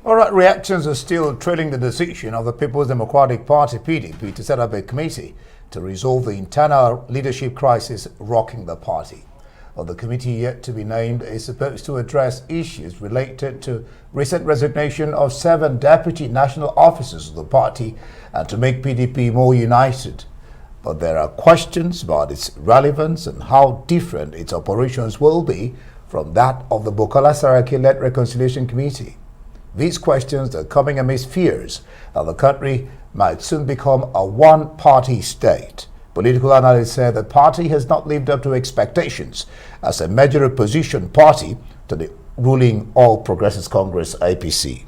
All right, reactions are still trailing the decision of the People's Democratic Party, PDP, to set up a committee to resolve the internal leadership crisis rocking the party. Well, the committee yet to be named is supposed to address issues related to recent resignation of 7 deputy national officers of the party and to make PDP more united. But there are questions about its relevance and how different its operations will be from that of the Bukola Saraki-led Reconciliation Committee. These questions are coming amidst fears that the country might soon become a one-party state. Political analysts say the party has not lived up to expectations as a major opposition party to the ruling All Progressives Congress APC.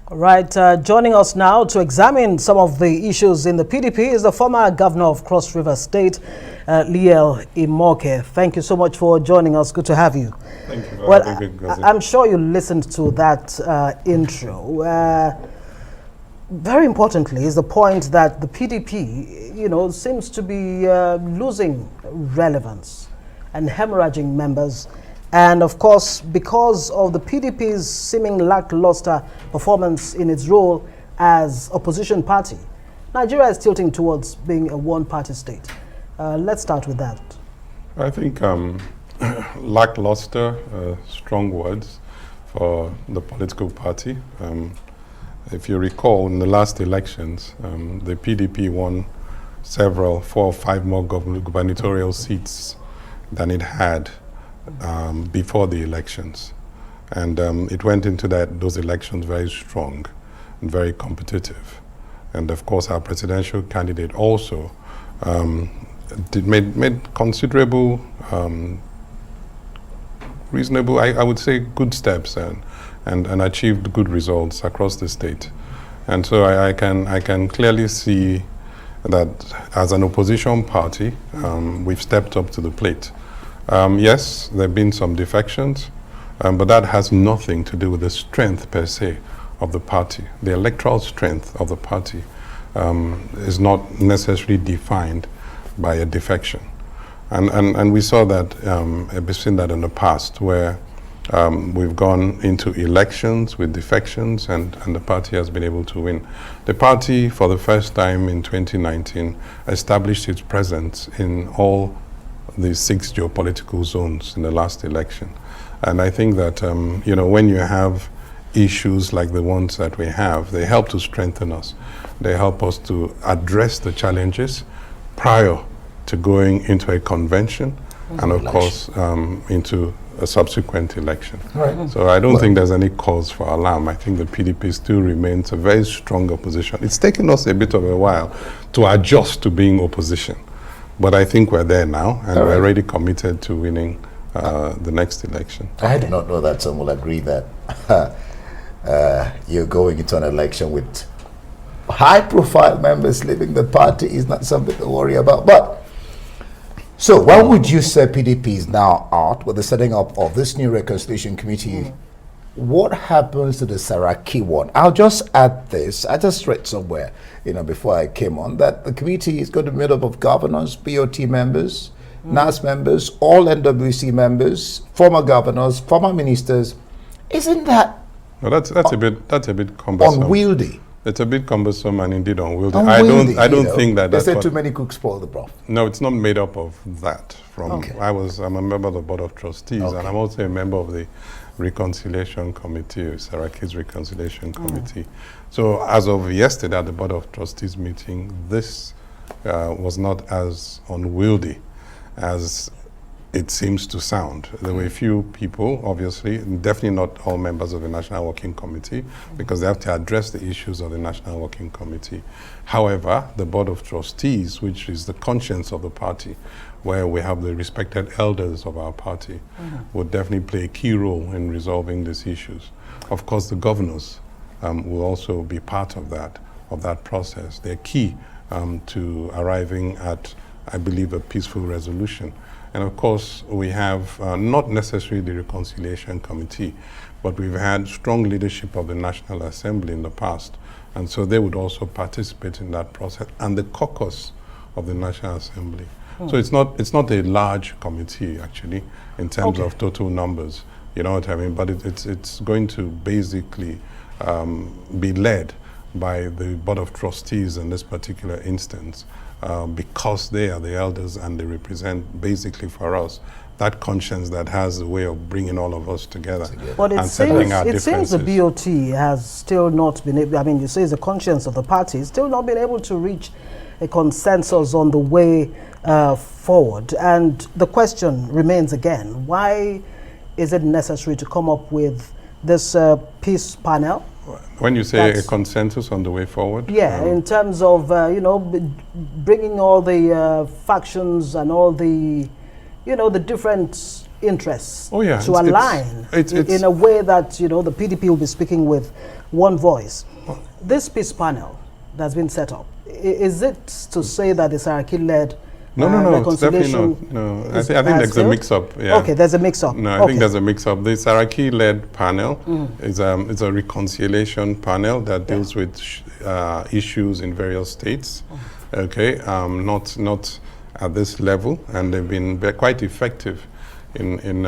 All right, joining us now to examine some of the issues in the PDP is the former governor of Cross River State, Liyel Imoke. Thank you so much for joining us. Good to have you. Thank you for having me. I'm sure you listened to that intro. Very importantly is the point that the PDP, seems to be losing relevance and hemorrhaging members. And of course, because of the PDP's seeming lackluster performance in its role as opposition party, Nigeria is tilting towards being a one-party state. Let's start with that. I think lackluster, strong words for the political party. If you recall, in the last elections, the PDP won 4 or 5 more gubernatorial seats than it had before the elections. And it went into those elections very strong and very competitive. And of course, our presidential candidate also made considerable, reasonable, I would say, good steps and achieved good results across the state. And so I can clearly see that as an opposition party, we've stepped up to the plate. Yes, there have been some defections, but that has nothing to do with the strength per se of the party. The electoral strength of the party is not necessarily defined by a defection. And we saw that, we've seen that in the past where we've gone into elections with defections and the party has been able to win. The party, for the first time in 2019, established its presence in all the 6 geopolitical zones in the last election. And I think that, when you have issues like the ones that we have, they help to strengthen us. They help us to address the challenges prior to going into a convention and, of course, into a subsequent election. Right. So I don't think there's any cause for alarm. I think the PDP still remains a very strong opposition. It's taken us a bit of a while to adjust to being opposition. But I think we're there now, and we're already committed to winning the next election. I did not know that some will agree that you're going into an election with high-profile members leaving the party is not something to worry about. But so why would you say PDP is now out with the setting up of this new reconciliation committee? What happens to the Saraki one? I'll just add this. I just read somewhere, before I came on, that the committee is going to be made up of governors, BOT members, NAS members, all NWC members, former governors, former ministers. Isn't that that's a bit cumbersome. Unwieldy? It's a bit cumbersome and indeed unwieldy. I don't think that. They say too many cooks spoil the broth. No, it's not made up of that. I'm a member of the Board of Trustees, and I'm also a member of the Reconciliation Committee, Saraki's Reconciliation Committee. So as of yesterday at the Board of Trustees meeting, this was not as unwieldy as it seems to sound. There were a few people, obviously, definitely not all members of the National Working Committee, because they have to address the issues of the National Working Committee. However, the Board of Trustees, which is the conscience of the party, where we have the respected elders of our party, would definitely play a key role in resolving these issues. Of course, the governors will also be part of that process. They're key to arriving at, I believe, a peaceful resolution. And of course, we have not necessarily the Reconciliation Committee, but we've had strong leadership of the National Assembly in the past. And so they would also participate in that process, and the caucus of the National Assembly. So it's not a large committee, actually, in terms of total numbers. You know what I mean? But it's going to basically be led by the Board of Trustees in this particular instance, because they are the elders and they represent basically for us that conscience that has a way of bringing all of us together. But and settling our it seems the differences. BOT has still not been able, I mean, you say it's the conscience of the party, it's still not been able to reach a consensus on the way forward. And the question remains again, why is it necessary to come up with this peace panel? When you say a consensus on the way forward? Yeah, in terms of, you know, bringing all the factions and all the, you know, the different interests to align in a way that, you know, the PDP will be speaking with one voice. This peace panel that's been set up, is it to say that the Saraki-led No, it's definitely not. No, I think there's a mix-up. Yeah. Okay, there's a mix-up. No, I think there's a mix-up. The Saraki-led panel is a reconciliation panel that deals with issues in various states. Okay, not at this level, and they've been quite effective in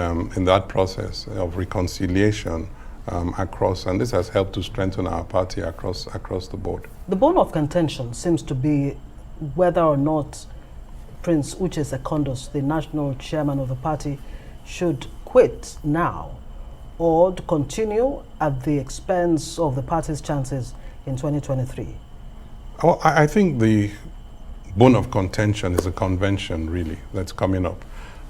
that process of reconciliation across, and this has helped to strengthen our party across the board. The bone of contention seems to be whether or not Prince Uche Secondus, the national chairman of the party, should quit now or to continue at the expense of the party's chances in 2023. Well, I think the bone of contention is a convention, really, that's coming up.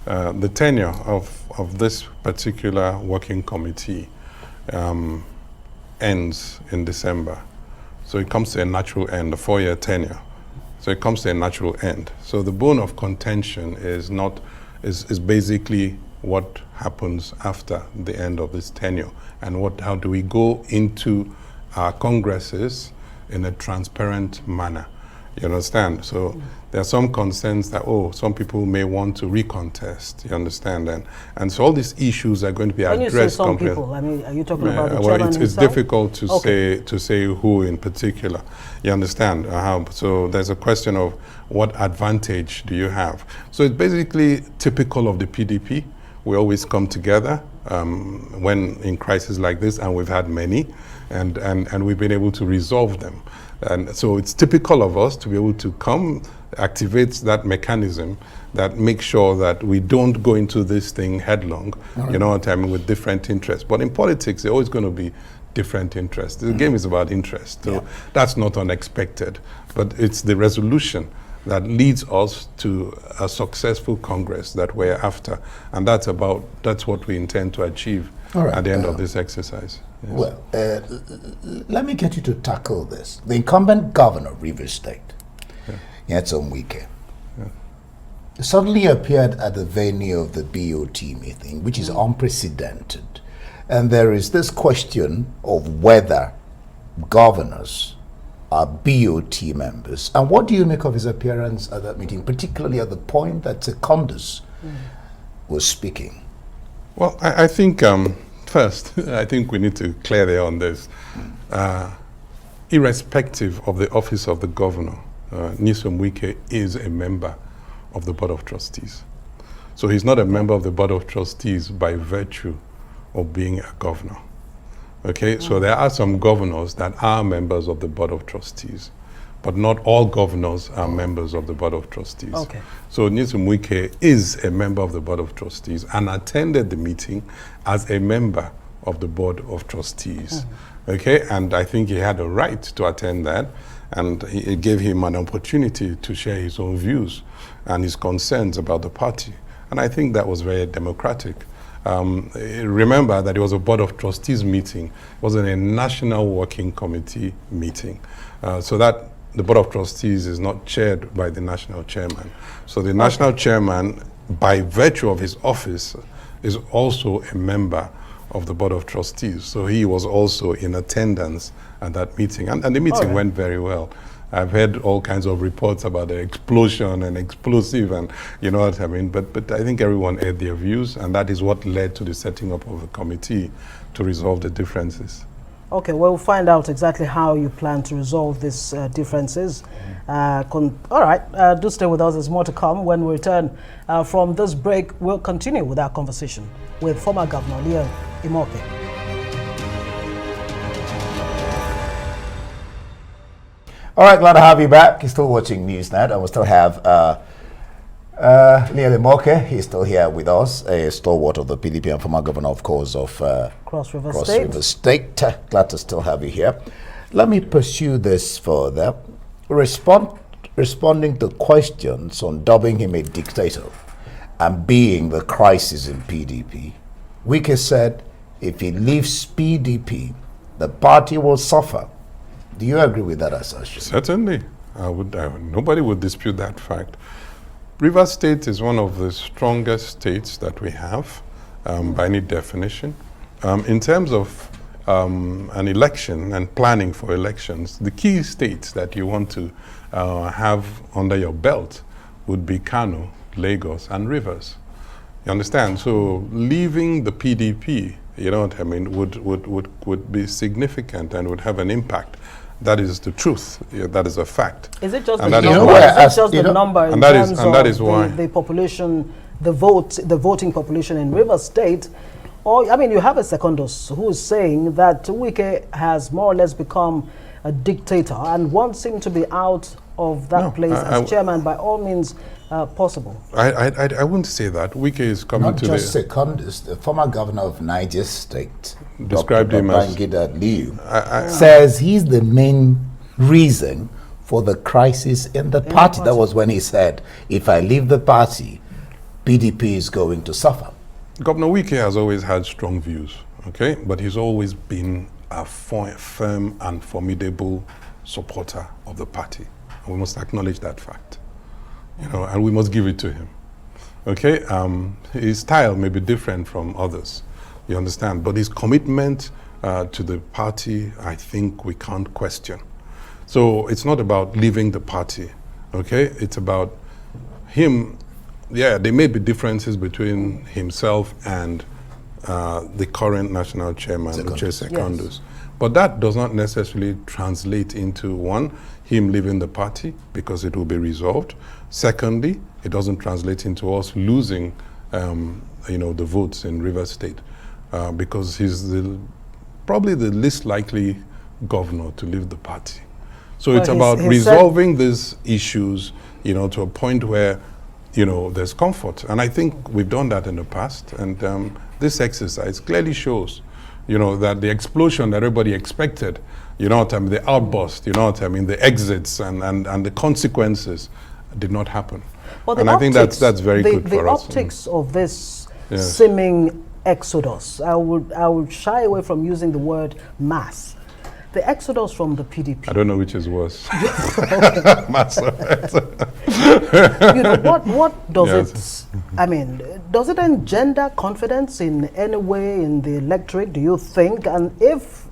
The tenure of this particular working committee ends in December. So it comes to a natural end, a 4-year tenure. So it comes to a natural end. So the bone of contention is basically what happens after the end of this tenure, and how do we go into our congresses in a transparent manner. You understand? So there are some concerns that, some people may want to recontest, you understand? And so all these issues are going to be addressed. When you say some people, I mean, are you talking about the chairman it's himself? difficult to say who in particular, you understand? So there's a question of what advantage do you have? So it's basically typical of the PDP. We always come together when in crises like this, and we've had many, and we've been able to resolve them. And so it's typical of us to be able to come, activate that mechanism that makes sure that we don't go into this thing headlong, you know what I mean, with different interests. But in politics, there's always going to be different interests. The game is about interest, so that's not unexpected. But it's the resolution that leads us to a successful Congress that we're after. And that's what we intend to achieve at the end of this exercise. Yes. Well, let me get you to tackle this. The incumbent governor of Rivers State, Liyel Imoke, suddenly appeared at the venue of the BOT meeting, which is unprecedented. And there is this question of whether governors are BOT members. And what do you make of his appearance at that meeting, particularly at the point that Secondus was speaking? Well, I think, first, I think we need to clear the air on this. Irrespective of the office of the governor, Liyel Imoke is a member of the Board of Trustees. So he's not a member of the Board of Trustees by virtue of being a governor. Okay, so there are some governors that are members of the Board of Trustees, but not all governors are members of the Board of Trustees. Okay. So Liyel Imoke is a member of the Board of Trustees and attended the meeting as a member of the Board of Trustees. Okay, and I think he had a right to attend that, and it gave him an opportunity to share his own views and his concerns about the party. And I think that was very democratic. Remember that it was a Board of Trustees meeting. It wasn't a National Working Committee meeting. So that the Board of Trustees is not chaired by the National Chairman. So the National Chairman, by virtue of his office, is also a member of the Board of Trustees. So he was also in attendance at that meeting. And the meeting went very well. I've heard all kinds of reports about the explosion and explosive, and you know what I mean. But I think everyone aired their views, and that is what led to the setting up of a committee to resolve the differences. Okay, well, we'll find out exactly how you plan to resolve these differences. All right, do stay with us. There's more to come. When we return from this break, we'll continue with our conversation with former Governor Liyel Imoke. All right, glad to have you back. You're still watching Newsnet, and we still have Liyel Imoke. He's still here with us, a stalwart of the PDP and former governor, of course, of Cross River State. Glad to still have you here. Let me pursue this further. Responding to questions on dubbing him a dictator and being the crisis in PDP, Wike said if he leaves PDP, the party will suffer. Do you agree with that assertion? Certainly. Nobody would dispute that fact. Rivers State is one of the strongest states that we have by any definition. In terms of an election and planning for elections, the key states that you want to have under your belt would be Kano, Lagos, and Rivers. You understand? So leaving the PDP, you know what I mean, would be significant and would have an impact. That is the truth. Yeah, that is a fact. Is it just and the that is number? why- Is it just the number in and that is- terms and that of is why- the population, the voting population in River State? Or, I mean, you have a secondus who is saying that Wike has more or less become a dictator and wants him to be out of that No, place as chairman by all means possible. I wouldn't say that. Wike is coming Not to just the... secondus, the former governor of Niger State, Described Dr. him as- Babangida Liu, says he's the main reason for the crisis in the party. That was when he said, if I leave the party, PDP is going to suffer. Governor Wike has always had strong views, okay? But he's always been a firm and formidable supporter of the party. And we must acknowledge that fact, you know, and we must give it to him, okay? His style may be different from others, you understand? But his commitment to the party, I think we can't question. So it's not about leaving the party, okay? It's about him. Yeah, there may be differences between himself and the current national chairman, which is Secondus. Yes. But that does not necessarily translate into, one, him leaving the party because it will be resolved. Secondly, it doesn't translate into us losing, you know, the votes in Rivers State because he's probably the least likely governor to leave the party. So Well, it's about he resolving these issues, you know, to a point where, you know, there's comfort. And I think we've done that in the past. And this exercise clearly shows, you know, that the explosion that everybody expected, you know what I mean, the outburst, you know what I mean, the exits and the consequences did not happen. Well, and I think that's very good for us. The optics of this Yes. seeming exodus, I would shy away from using the word mass. The exodus from the PDP. I don't know which is worse. You know, what does Yes. it, I mean, does it engender confidence in any way in the electorate, do you think? And if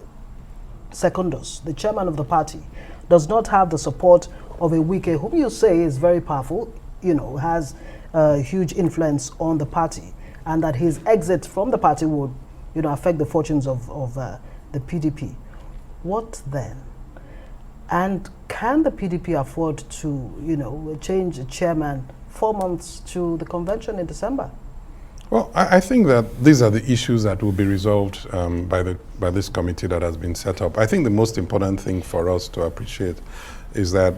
Secondus, the chairman of the party, does not have the support of a Wike, whom you say is very powerful, you know, has a huge influence on the party, and that his exit from the party would, you know, affect the fortunes of the PDP, what then? And can the PDP afford to, you know, change the chairman 4 months to the convention in December? Well, I think that these are the issues that will be resolved by this committee that has been set up. I think the most important thing for us to appreciate is that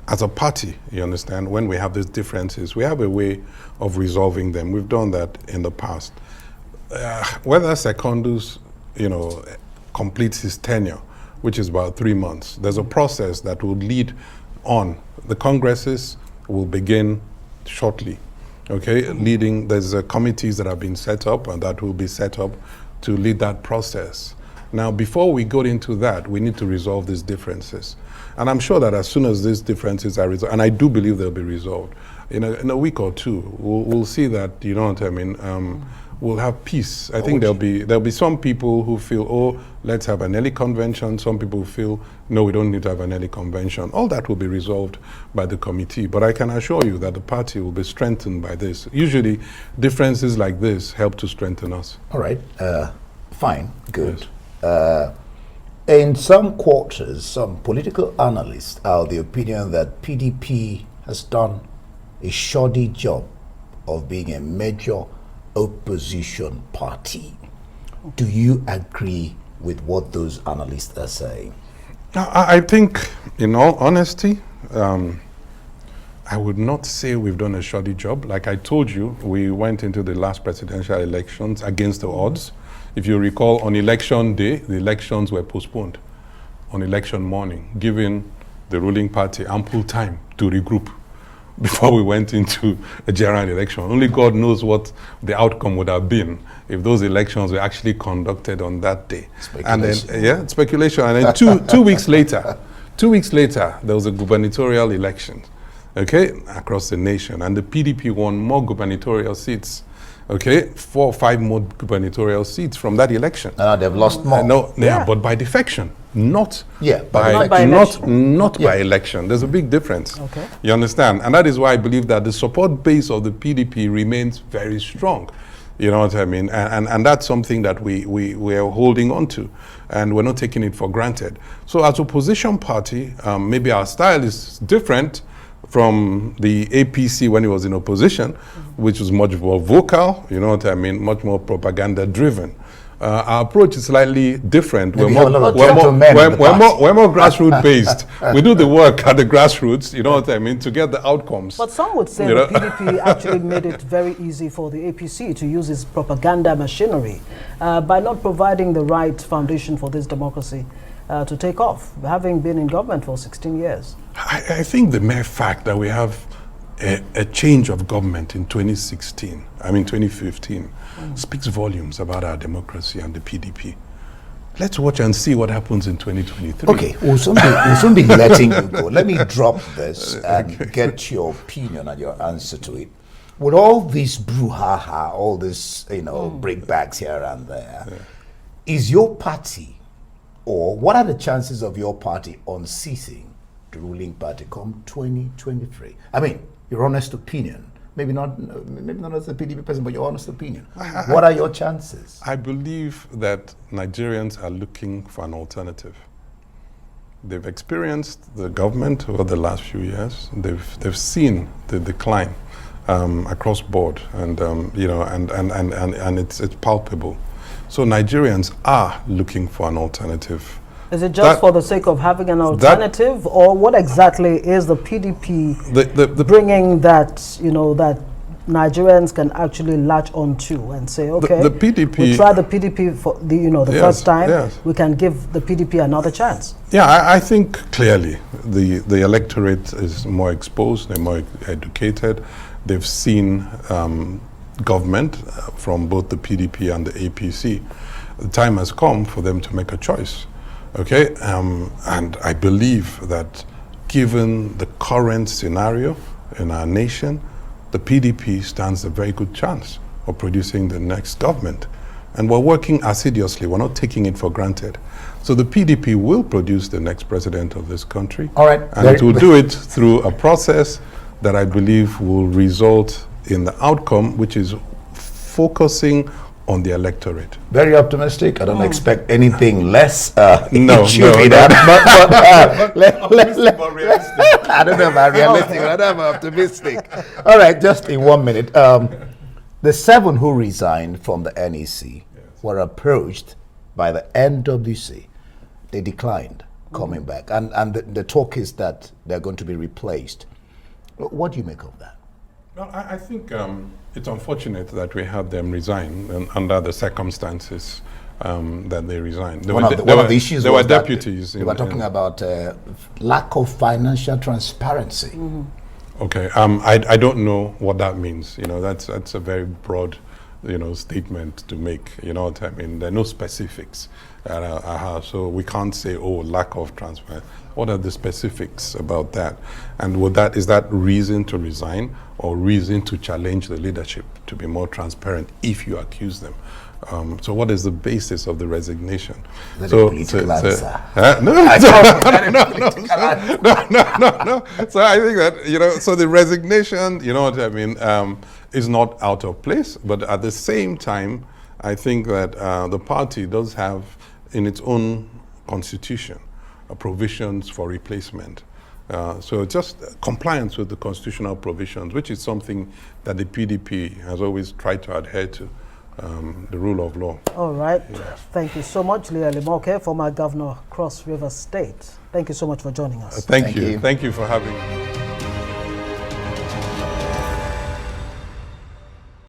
as a party, you understand, when we have these differences, we have a way of resolving them. We've done that in the past. Whether Secondus, you know, completes his tenure, which is about 3 months, there's a process that will lead on. The congresses will begin shortly, okay? There's committees that have been set up and that will be set up to lead that process. Now, before we go into that, we need to resolve these differences. And I'm sure that as soon as these differences are resolved, and I do believe they'll be resolved, in a week or two, we'll see that, you know what I mean, we'll have peace. I think there'll be some people who feel, oh, let's have an early convention. Some people feel, no, we don't need to have an early convention. All that will be resolved by the committee. But I can assure you that the party will be strengthened by this. Usually, differences like this help to strengthen us. All right, fine, good. Yes. In some quarters, some political analysts are of the opinion that PDP has done a shoddy job of being a major opposition party. Do you agree with what those analysts are saying? I think, in all honesty, I would not say we've done a shoddy job. Like I told you, we went into the last presidential elections against the odds. If you recall, on election day, the elections were postponed on election morning, giving the ruling party ample time to regroup before we went into a general election. Only God knows what the outcome would have been if those elections were actually conducted on that day. And then, speculation. And then two weeks later, there was a gubernatorial election, okay, across the nation, and the PDP won more gubernatorial seats. Okay, 4 or 5 more gubernatorial seats from that election. They've lost more. But by defection, not by election. There's a big difference. Okay. You understand? And that is why I believe that the support base of the PDP remains very strong. You know what I mean? And that's something that we are holding on to, and we're not taking it for granted. So as opposition party, maybe our style is different from the APC when it was in opposition, which was much more vocal, you know what I mean, much more propaganda driven. Our approach is slightly different. We're more grassroots based. We do the work at the grassroots, you know what I mean, to get the outcomes. But some would say the PDP actually made it very easy for the APC to use its propaganda machinery by not providing the right foundation for this democracy to take off, having been in government for 16 years. I think the mere fact that we have a change of government in 2015, speaks volumes about our democracy and the PDP. Let's watch and see what happens in 2023. Okay, we'll soon be letting you go. Let me drop this and get your opinion and your answer to it. With all this brouhaha, all this, breakbacks here and there, is your party, or what are the chances of your party unseating the ruling party come 2023? I mean, your honest opinion. Maybe not as a PDP person, but your honest opinion. What are your chances? I believe that Nigerians are looking for an alternative. They've experienced the government over the last few years. They've seen the decline across board, and it's palpable. So Nigerians are looking for an alternative. Is it just for the sake of having an alternative, or what exactly is the PDP bringing that, that Nigerians can actually latch onto and say, okay, the PDP, we tried the PDP for the first time, we can give the PDP another chance? Yeah, I think clearly the electorate is more exposed, they're more educated, they've seen government from both the PDP and the APC. The time has come for them to make a choice. Okay, and I believe that given the current scenario in our nation, the PDP stands a very good chance of producing the next government. And we're working assiduously, we're not taking it for granted. So the PDP will produce the next president of this country. All right. And it will do it through a process that I believe will result in the outcome, which is focusing on the electorate. Very optimistic. I don't expect anything less. But I don't know about realistic, but I'm optimistic. All right, just in 1 minute. The 7 who resigned from the NEC were approached by the NWC. They declined coming back. And the talk is that they're going to be replaced. What do you make of that? Well, I think it's unfortunate that we had them resign under the circumstances that they resigned. One of the issues there were deputies. They were talking about lack of financial transparency. Mm-hmm. Okay, I don't know what that means. That's a very broad, statement to make. You know what I mean? There are no specifics. So we can't say, lack of transparency. What are the specifics about that? And is that reason to resign or reason to challenge the leadership to be more transparent if you accuse them? So what is the basis of the resignation? No. No. So I think that, so the resignation, you know what I mean, is not out of place. But at the same time, I think that the party does have in its own constitution, provisions for replacement. So just compliance with the constitutional provisions, which is something that the PDP has always tried to adhere to, the rule of law. All right. Thank you so much, Liyel Imoke, former Governor, Cross River State. Thank you so much for joining us. Thank you. Thank you for having me.